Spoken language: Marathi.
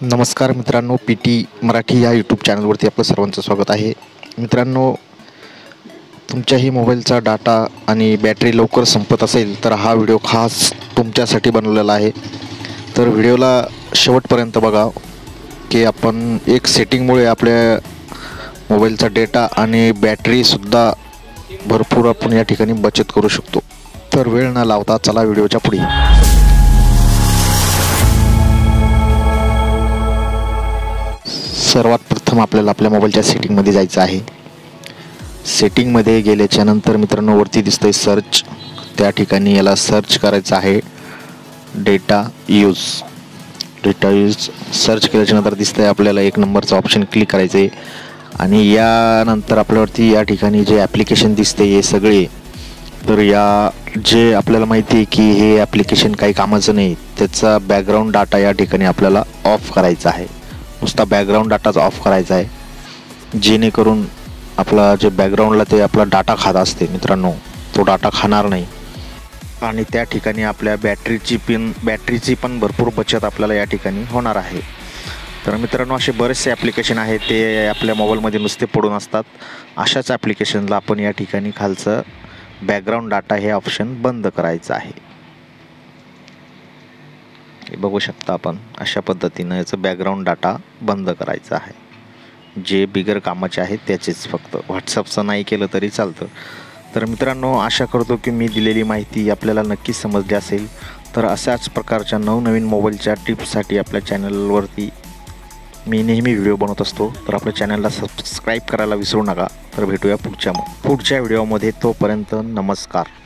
नमस्कार मित्रांनो, पी टी मराठी या यूट्यूब चॅनलवरती आपलं सर्वांचं स्वागत आहे. मित्रांनो, तुमच्याही मोबाईलचा डाटा आणि बॅटरी लवकर संपत असेल तर हा व्हिडिओ खास तुमच्यासाठी बनवलेला आहे. तर व्हिडिओला शेवटपर्यंत बघा की आपण एक सेटिंगमुळे आपल्या मोबाईलचा डेटा आणि बॅटरीसुद्धा भरपूर आपण या ठिकाणी बचत करू शकतो. तर वेळ न लावता चला व्हिडिओच्या पुढे. सर्वात प्रथम आपल्याला आपल्या मोबाईलच्या सेटिंगमध्ये जायचं आहे. सेटिंगमध्ये गेल्याच्या नंतर मित्रांनो वरती दिसतंय सर्च, त्या ठिकाणी याला सर्च करायचं आहे डेटा यूज. सर्च केल्याच्या नंतर दिसतंय आपल्याला 1 नंबरचा ऑप्शन क्लिक करायचं आहे आणि यानंतर आपल्यावरती या ठिकाणी जे ॲप्लिकेशन दिसते हे सगळे, तर या जे आपल्याला माहिती आहे की हे ॲप्लिकेशन काही कामाचं नाही, त्याचा बॅकग्राऊंड डाटा या ठिकाणी आपल्याला ऑफ करायचा आहे. नुसता बॅकग्राऊंड डाटाच ऑफ करायचा आहे, जेणेकरून आपला जे बॅकग्राऊंडला ते आपला डाटा खात असते मित्रांनो, तो डाटा खाणार नाही आणि त्या ठिकाणी आपल्या बॅटरीची पण भरपूर बचत आपल्याला या ठिकाणी होणार आहे. तर मित्रांनो, असे बरेचसे ॲप्लिकेशन आहेत ते आपल्या मोबाईलमध्ये नुसते पडून असतात. अशाच ॲप्लिकेशनला आपण या ठिकाणी खालचं बॅकग्राऊंड डाटा हे ऑप्शन बंद करायचं आहे. हे बघू शकता आपण, अशा पद्धतीनं याचं बॅकग्राऊंड डाटा बंद करायचा आहे. जे बिगर कामाचे आहेत त्याचेच, फक्त व्हॉट्सअपचं नाही केलं तरी चालतं. तर मित्रांनो, आशा करतो की मी दिलेली माहिती आपल्याला नक्कीच समजली असेल. तर अशाच प्रकारच्या नवनवीन मोबाईलच्या टिप्ससाठी आपल्या चॅनलवरती मी नेहमी व्हिडिओ बनवत असतो. तर आपल्या चॅनलला सबस्क्राईब करायला विसरू नका. तर भेटूया पुढच्या व्हिडिओमध्ये. तोपर्यंत नमस्कार.